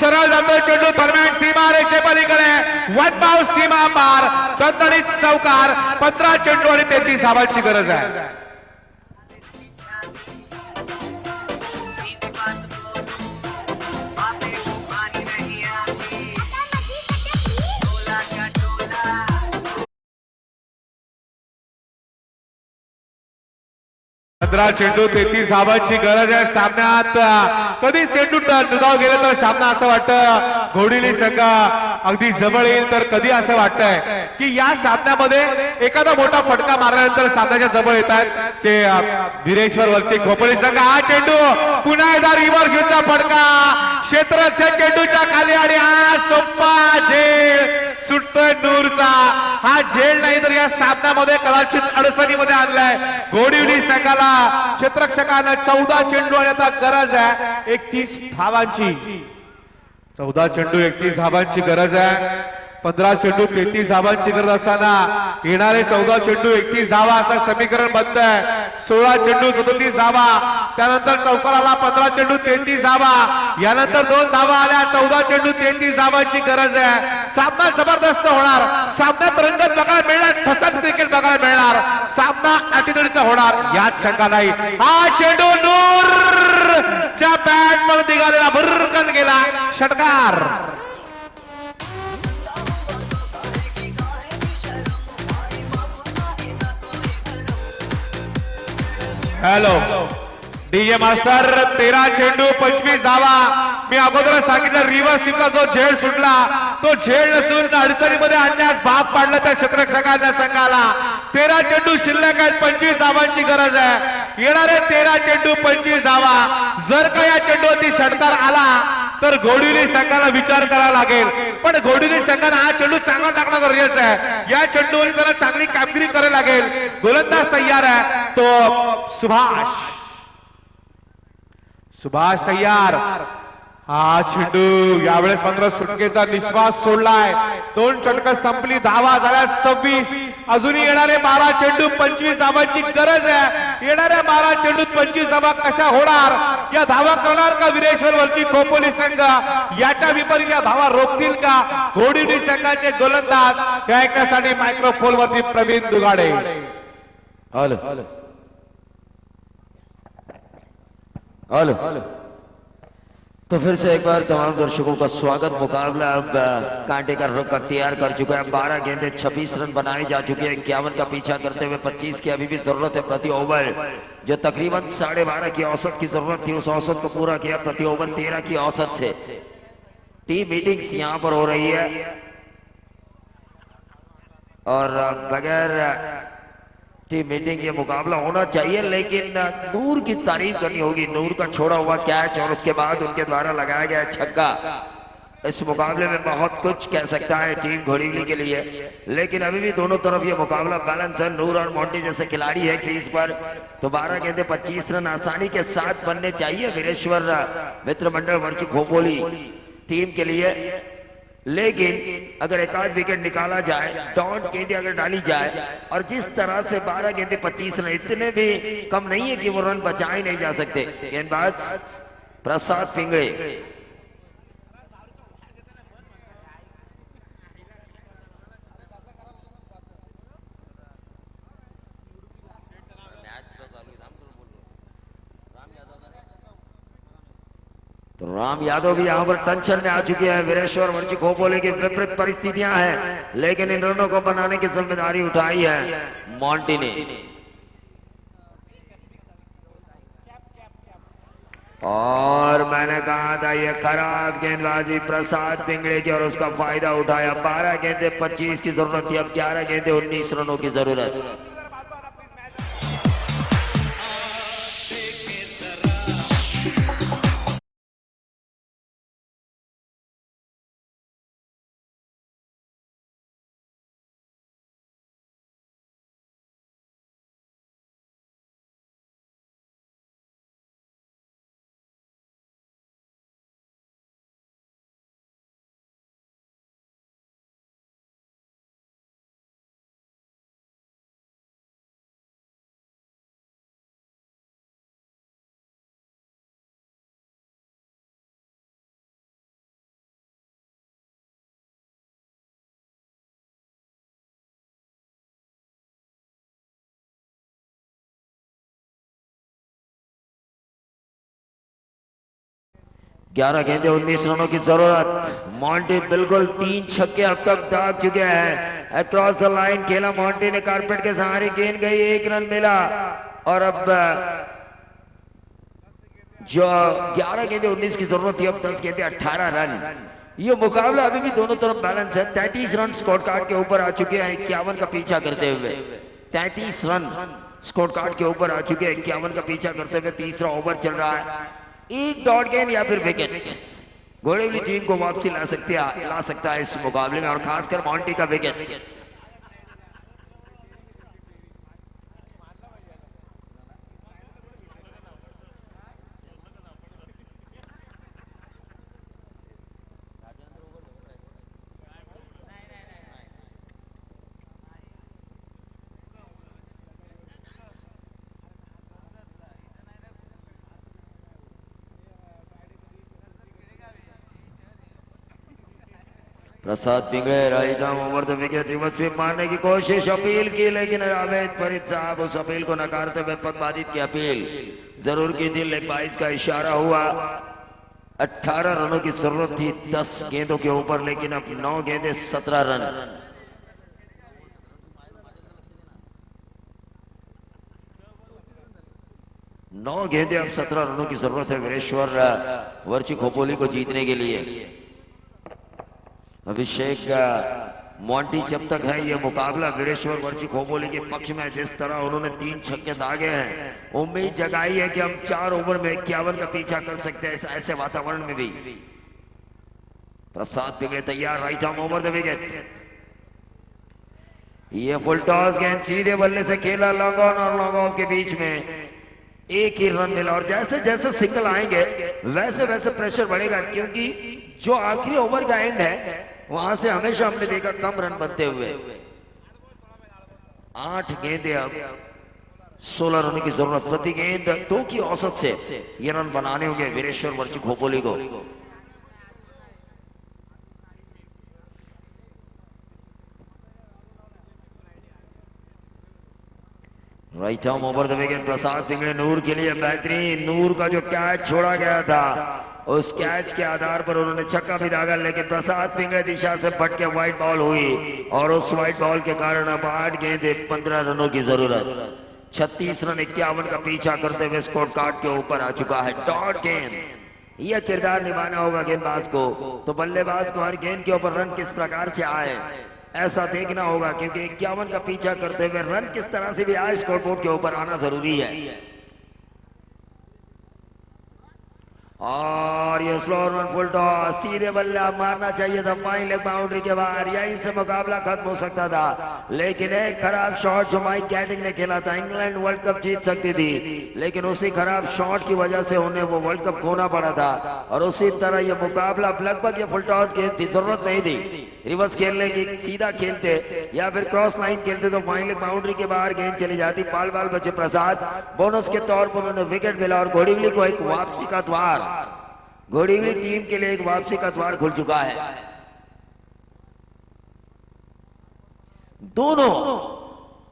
सरळ जातो चेंडू दरम्यान सीमा रेषे पलीकडे. 1 बाउंड सीमा पार दणदणीत चौकार. 15 चेंडू आणि 33 धावांची गरज आहे. चेंडू 33 धावांची गरज आहे. सामन्यात कधी चेंडू दुधाव गेले तर सामना असं वाटतं घोडिवली संघ अगदी जवळ येईल, तर कधी असं वाटतंय की या सामन्यामध्ये एखादा मोठा फटका मारल्यानंतर सामन्याच्या जवळ येत आहेत ते वीरेश्वर वरची खोपोली संघ. हा चेंडू पुन्हा एकदा रिव्हर्सचा फटका क्षेत्ररक्षक चेंडूच्या खाली आणि हा सोप्पा झेल सुटतोय नूरचा. हा झेल नाही तर या सामन्यामध्ये कदाचित अडचणीमध्ये आणलाय घोडिवली संघाला. क्षेत्ररक्षकांना 14 चेंडू आणि आता गरज आहे 31 धावांची. 14 चेंडू 31 धावांची गरज आहे. 15 चेंडू 33 धावांची गरज असताना येणारे 14 चेंडू 31 धावा असं समीकरण बनतंय. 16 चेंडू 37 धावा, त्यानंतर चौकाराला 15 चेंडू 33 धावा, यानंतर 2 धावा आल्या. 14 चेंडू 33 धावांची गरज आहे. सामना जबरदस्त होणार. सामन्यात रंगत बघायला मिळणार, ठसत क्रिकेट बघायला मिळणार. सामना अटीतडीचा होणार यात शंका नाही. हा चेंडू नूरच्या बॅट मध्ये निघालेला भरकन गेला. षटकार. Hello DJ master. 13 चेंडू 25 धावा. मी अगोदर सांगितलं रिव्हर्स टीमला जो झेल सुटला तो झेल नसून अडचणीमध्ये आणण्यास भाग पाडला त्या क्षेत्ररक्षकांच्या संघाला. 13 चेंडू शिल्लक आहेत. 25 धावांची गरज आहे. येणारे 13 चेंडू 25 धावा. जर का या चेंडूवरती षटकार आला तर घोडिवली संघाला विचार करावा लागेल, पण घोडिवली संघाने हा चेंडू चांगला टाकणं गरजेचं आहे. या चेंडूवर त्याला चांगली कामगिरी करावी लागेल. गोलंदाज तयार आहे तो सुभाष तयार. हा चेंडू यावेळेस मात्र सुटकेचा निश्वास सोडलाय. 2 षटकं संपली. धावा झाल्या 26. अजूनही येणारे 12 चेंडू 25 धावांची गरज आहे. येणाऱ्या 12 चेंडूत 25 धावा कशा होणार? या धावा करणार का वीरेश्वर वरची खोपोली संघ? याच्या विपरीत या धावा रोखतील का घोडिवली संघाचे गोलंदाज? हे ऐकण्यासाठी मायक्रोफोन वरती प्रवीण दुगाडे. हॅलो हॅलो तो फिर से एक बार तमाम दर्शकों का स्वागत। मुकाबला अब कांटे का रुख अख्तियार कर चुका है। 12 गेंदें 26 रन बनाए जा चुके हैं। 51 का पीछा करते हुए 25 की अभी भी जरूरत है प्रति ओवर, जो तकरीबन 12.5 की औसत की जरूरत थी, उस औसत को पूरा किया प्रति ओवर 13 की औसत से। टीम मीटिंग्स यहां पर हो रही है और बगैर टीम मीटिंग ये मुकाबला होना चाहिए, लेकिन नूर की तारीफ करनी होगी। नूर का छोड़ा हुआ कैच और उसके बाद उनके द्वारा लगाया गया छक्का इस मुकाबले में बहुत कुछ कह सकता है टीम घोड़ीवली के लिए। लेकिन अभी भी दोनों तरफ ये मुकाबला बैलेंस है। नूर और मोंटी जैसे खिलाड़ी है क्रीज पर, तो 12 गेंदे 25 रन आसानी के साथ बनने चाहिए वीरेश्वर मित्र मंडल वर्ची खोपोली टीम के लिए। लेकिन अगर एक आध विकेट निकाला जाए, डॉट गेंदे अगर डाली जाए, और जिस तरह से 12 गेंदे 25 रन इतने भी कम नहीं है कि वो रन बचाए नहीं जा सकते। गेंदबाज प्रसाद पिंगड़े, तो राम यादव भी यहां पर टेंशन में आ चुके हैं। वीरेश्वर वर्ची खोपोली की विपरीत परिस्थितियां हैं, लेकिन इन रनों को बनाने की जिम्मेदारी उठाई है मॉन्टी ने। और मैंने कहा था ये खराब गेंदबाजी प्रसाद पिंगड़े की, और उसका फायदा उठाया। 12 गेंदे 25 की जरूरत थी, अब 11 गेंदे 19 रनों की जरूरत। ग्यारह गेंदे 19 रनों की जरूरत। मॉन्टी बिल्कुल 3 छक्के अब तक दाग चुके हैं। अक्रॉस द लाइन खेला मॉन्टी ने, कारपेट के सहारे गेंद गई, 1 रन मिला। और अब जो 11 गेंदे 19 की जरूरत थी, अब 10 गेंदे 18 रन। ये मुकाबला अभी भी दोनों तरफ बैलेंस है। 33 रन स्कोर कार्ड के ऊपर आ चुके हैं 51 का पीछा करते हुए। 33 रन स्कोर कार्ड के ऊपर आ चुके हैं 51 का पीछा करते हुए। तीसरा ओवर चल रहा है। एक डॉट गेंद या फिर विकेट घोड़ीवली टीम को वापसी ला सकता है इस मुकाबले में, और खासकर मॉन्टी का wicket. Prasad Pingde right arm over the wicket, reverse sweep मारने की कोशिश, अपील की, लेकिन जावेद फरीद साहब उस अपील को नकारते हुए पदबाधित की अपील जरूर की थी। लेग बाइस का इशारा हुआ। 18 रनों की जरूरत थी 10 गेंदों के ऊपर, लेकिन अब 9 गेंदे 17 रन। नौ गेंदे अब 17 रनों की जरूरत है वीरेश्वर वर्ची खोपोली को जीतने के लिए। अभिषेक मॉन्टी जब तक है ये मुकाबला वीरेश्वर वर्ची खोपोली के पक्ष में, जिस तरह उन्होंने 3 छक्के दागे हैं, उम्मीद जगाई है कि हम 4 ओवर में 51 का पीछा कर सकते हैं ऐसे वातावरण में भी। प्रसाद पिंगड़े तैयार, right arm over the wicket. ये फुल टॉस गेंद सीधे बल्ले से खेला, लॉन्ग ऑन और लॉन्ग ऑफ के बीच में 1 ही रन मिला। और जैसे जैसे सिंगल आएंगे वैसे वैसे प्रेशर बढ़ेगा, क्योंकि जो आखिरी ओवर का एंड है वहां से हमेशा हमने देखा कम रन बनते हुए। 8 गेंदे अब 16 रनों की जरूरत। प्रति गेंद 2 की औसत से ये रन बनाने होंगे वीरेश्वर वर्ची खोपोली को। Right arm over the wicket. Prasad Pingde Noor के लिए बेहतरीन। नूर का जो कैच छोड़ा गया था उस कैच के आधार पर उन्होंने छक्का भी दागा, लेकिन प्रसाद पिंगड़े दिशा से फट के व्हाइट बॉल हुई और उस व्हाइट बॉल के कारण अब 8 गेंदे 15 रनों की जरूरत। 36 रन 51 का पीछा करते हुए स्कोर कार्ड के ऊपर आ चुका है। डॉट गेंद, यह किरदार निभाना होगा गेंदबाज को। तो बल्लेबाज को हर गेंद के ऊपर रन किस प्रकार से आए ऐसा देखना होगा, क्योंकि 51 का पीछा करते हुए रन किस तरह से भी आए स्कोर बोर्ड के ऊपर आना जरूरी है। और ये स्लो रन फुल टॉस, सीधे बल्ले मारना चाहिए था फाइन लेग बाउंड्री के बाहर, यहीं से मुकाबला खत्म हो सकता था। लेकिन एक खराब शॉट जो माइक कैटिंग ने खेला था, इंग्लैंड वर्ल्ड कप जीत सकती थी, लेकिन उसी खराब शॉट की वजह से उन्हें वो वर्ल्ड कप खोना पड़ा था। और उसी तरह ये मुकाबला लगभग ये फुल टॉस गेंद थी, जरूरत नहीं थी रिवर्स खेलने की, सीधा खेलते या फिर क्रॉस लाइन खेलते तो फाइन लेग बाउंड्री के बाहर गेंद चली जाती। बाल बाल बचे प्रसाद, बोनस के तौर पर उन्हें विकेट मिला और घोड़ीवली को एक वापसी का द्वार, घोड़ीवली टीम के लिए एक वापसी का द्वार खुल चुका है। दोनों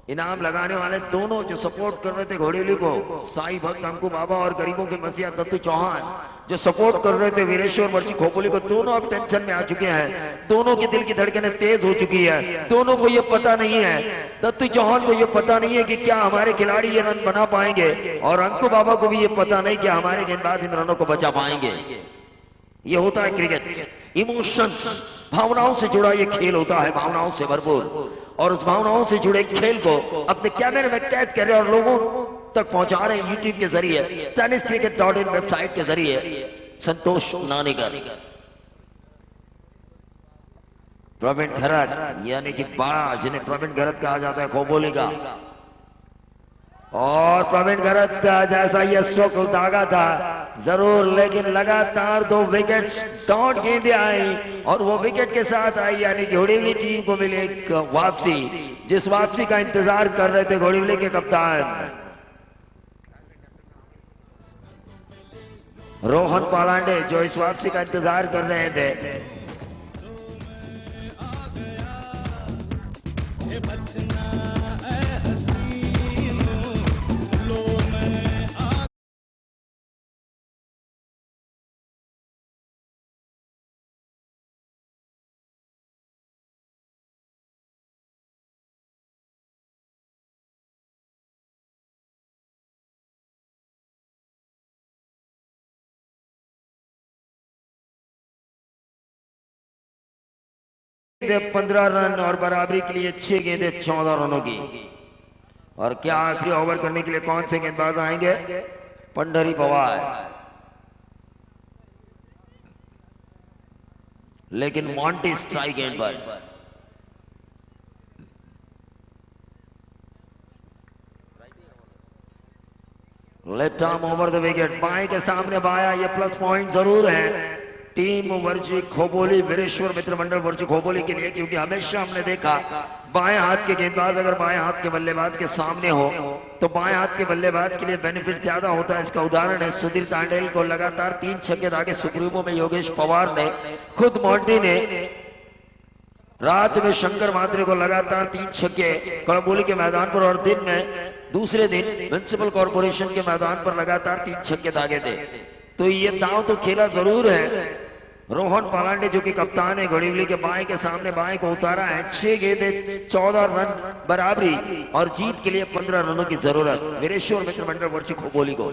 इनाम लगाने वाले, दोनों जो सपोर्ट कर रहे थे घोड़ीवली को, साई भक्त अंकु बाबा और गरीबों के मसीहा दत्तू चौहान जो सपोर्ट कर रहे थे वीरेश्वर वर्ची खोपोली को, दोनों अब टेंशन में आ चुके हैं। दोनों की दिल की धड़कनें तेज हो चुकी है। दोनों को ये पता नहीं है, दत्तू चौहान को ये पता नहीं है कि क्या हमारे खिलाड़ी ये रन बना पाएंगे, और अंकु बाबा को भी ये पता नहीं कि हमारे गेंदबाज इन रनों को बचा पाएंगे। ये होता है क्रिकेट, इमोशंस, भावनाओं से जुड़ा ये खेल होता है, भावनाओं से भरपूर। और उस भावनाओं से जुड़े खेल को अपने कैमरे में कैद कर रहे और लोगों तक पहुंचा रहे हैं यूट्यूब के जरिए, tenniscricket.in वेबसाइट के जरिए संतोष नानीकर, प्रवीण घरत, यानी कि बड़ा जिन्हें प्रवीण घरत कहा जाता है खोपोली का। और प्रवीण घरत जैसा ये स्ट्रोक दागा था जरूर, लेकिन लगातार 2 विकेट्स डॉट गेंदें आई और वो विकेट के साथ आई, यानी घोड़ीवली टीम को मिली एक वापसी, जिस वापसी का इंतजार कर रहे थे घोड़ीवली के कप्तान रोहन पालांडे, जो इस वापसी का इंतजार कर रहे थे। गेंदे 15 रन और बराबरी के लिए 6 गेंदे 14 रनों की। और क्या आखिरी ओवर करने के लिए कौन से गेंदबाज आएंगे? पंडरी पवार, लेकिन मॉन्टी स्ट्राइक एंड पर। Left arm over the wicket, बाएं के सामने बाया, ये प्लस पॉइंट जरूर है टीम वर्जी खोपोली, वीरेश्वर मित्र मंडल वर्जी खोपोली के लिए, क्योंकि हमेशा हमने देखा बाएं हाथ के गेंदबाज अगर बाएं हाथ के बल्लेबाज के सामने हो तो बाएं हाथ के बल्लेबाज के लिए बेनिफिट ज्यादा होता है। इसका उदाहरण है सुधीर तांडेल को लगातार 3 छक्के दागे सुप्रीमो में योगेश पवार ने, खुद मॉन्टी ने रात में शंकर मात्रे को लगातार 3 छक्के कड़बोली के मैदान पर, और दिन में दूसरे दिन म्युनिसिपल कॉर्पोरेशन के मैदान पर लगातार 3 छक्के दागे थे। तो ये दांव तो खेला जरूर है। रोहन पालांडे जो कि कप्तान है घोड़ीवली के, बाएं के सामने बाएं को उतारा है। 6 गेंदे 14 रन बराबरी और जीत के लिए 15 रनों की जरूरत वीरेश्वर मित्र मंडल वर्ची खोपोली को।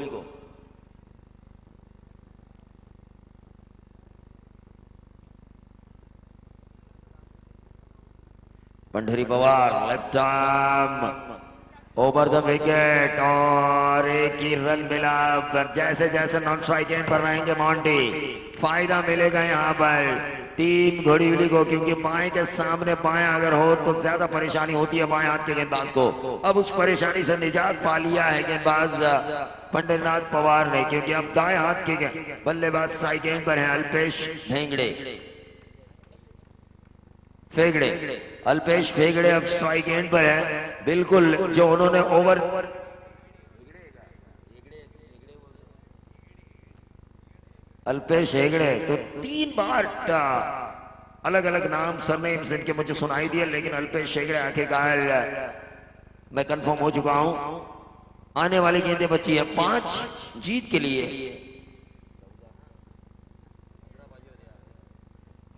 Pandari Pawar left arm over the wicket और एक ही रन मिला। जैसे जैसे नॉन स्ट्राइक एंड पर रहेंगे मॉन्टी, फायदा मिलेगा यहाँ पर टीम घोड़ीवली को, क्योंकि बाएं के सामने बाएं अगर हो तो ज्यादा परेशानी होती है बाएं हाथ के गेंदबाज को। अब उस परेशानी से निजात पा लिया है गेंदबाज पंडरीनाथ पवार ने, क्योंकि अब दाएं हाथ के बल्लेबाज स्ट्राइक एंड पर है अल्पेश अल्पेश फेगड़े अब स्ट्राइक एंड पर है। बिल्कुल जो उन्होंने ओवर अल्पेश हेगड़े तो 3 बार अलग अलग नाम सरनेम से इनके मुझे सुनाई दिए, लेकिन अल्पेश हेगड़े आखिरकार मैं कंफर्म हो चुका हूं। आने वाली गेंदें बची है 5 जीत के लिए।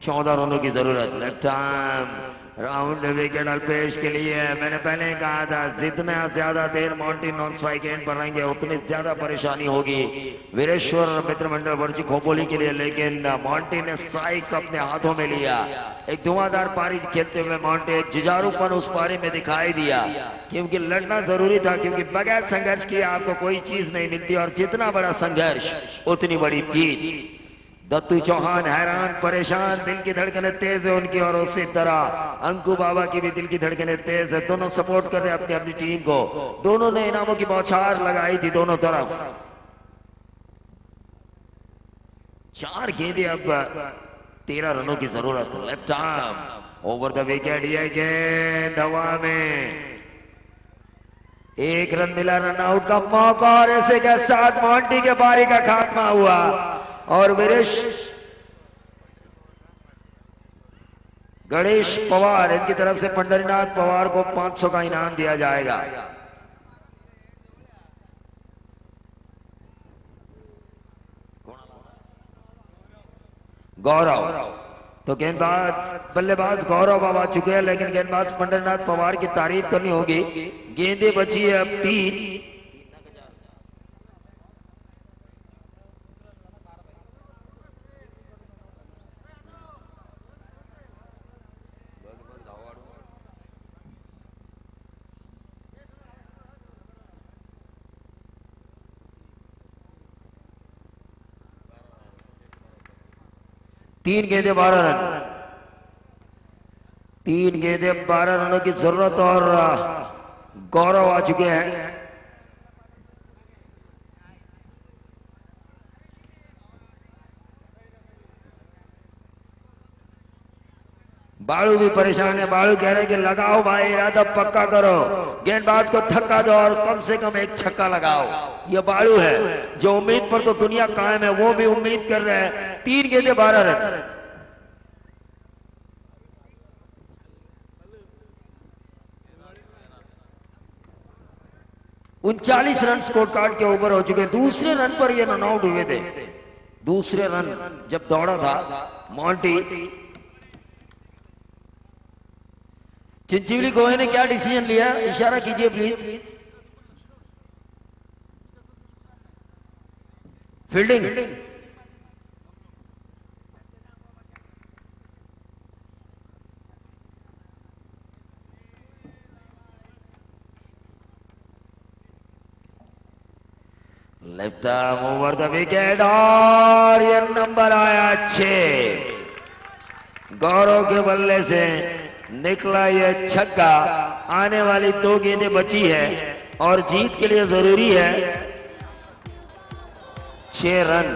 14 रनों की जरूरत। Left arm round wicket Alpesh के लिए। मैंने पहले ही कहा था जितना ज्यादा देर मॉन्टी नॉन स्ट्राइक एंड पर रहेंगे उतनी ज्यादा परेशानी होगी वीरेश्वर मित्र मंडल वर्ची खोपोली के लिए, लेकिन मॉन्टी ने स्ट्राइक अपने हाथों में लिया। एक धुआंधार पारी खेलते हुए मॉन्टी एक जुझारूपन उस पारी में दिखाई दिया, क्योंकि लड़ना जरूरी था, क्योंकि बगैर संघर्ष किए आपको कोई चीज नहीं मिलती, और जितना बड़ा संघर्ष उतनी बड़ी जीत। दत्तू चौहान हैरान परेशान, दिल की धड़कनें तेज है उनकी, और उसी तरह अंकु बाबा की भी दिल की धड़कनें तेज है। दोनों सपोर्ट कर रहे हैं अपनी अपनी टीम को। दोनों ने इनामों की बौछार लगाई थी दोनों तरफ। 4 गेंदें, अब 13 रनों की जरूरत। Left arm over the wicket, ये गेंद हवा में, 1 रन मिला, रन आउट का मौका, और ऐसे के साथ मॉन्टी के पारी का खात्मा हुआ। और गणेश पवार इनकी तरफ से पंडरीनाथ पवार को 500 का इनाम दिया जाएगा। गौरव, तो गेंदबाज बल्लेबाज गौरव अब आ चुके हैं, लेकिन गेंदबाज पंडरीनाथ पवार की तारीफ करनी होगी। गेंदें बची है अब 3। तीन गेंदें 12 रन, 3 गेंदें 12 रनों की जरूरत, और गौरव आ चुके हैं। बालू भी परेशान है, बालू कह रहे हैं कि लगाओ भाई, इरादा पक्का करो, गेंदबाज को धक्का दो और कम से कम एक छक्का लगाओ। ये बालू है जो उम्मीद पर तो दुनिया कायम है, वो भी उम्मीद कर रहे हैं। 3 गेंदें 12 रन। उनचालीस रन स्कोर कार्ड के ऊपर हो चुके। दूसरे रन पर ये रन आउट हुए थे। दूसरे रन जब दौड़ा था मॉन्टी। चिंचोली गोहे ने क्या डिसीजन लिया, इशारा कीजिए please. Fielding, left arm over the wicket, और ये नंबर आया 6। गौरव के बल्ले से निकला यह छक्का। आने वाली 2 गेंदें बची है और जीत के लिए जरूरी है 6 रन।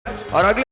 और अगले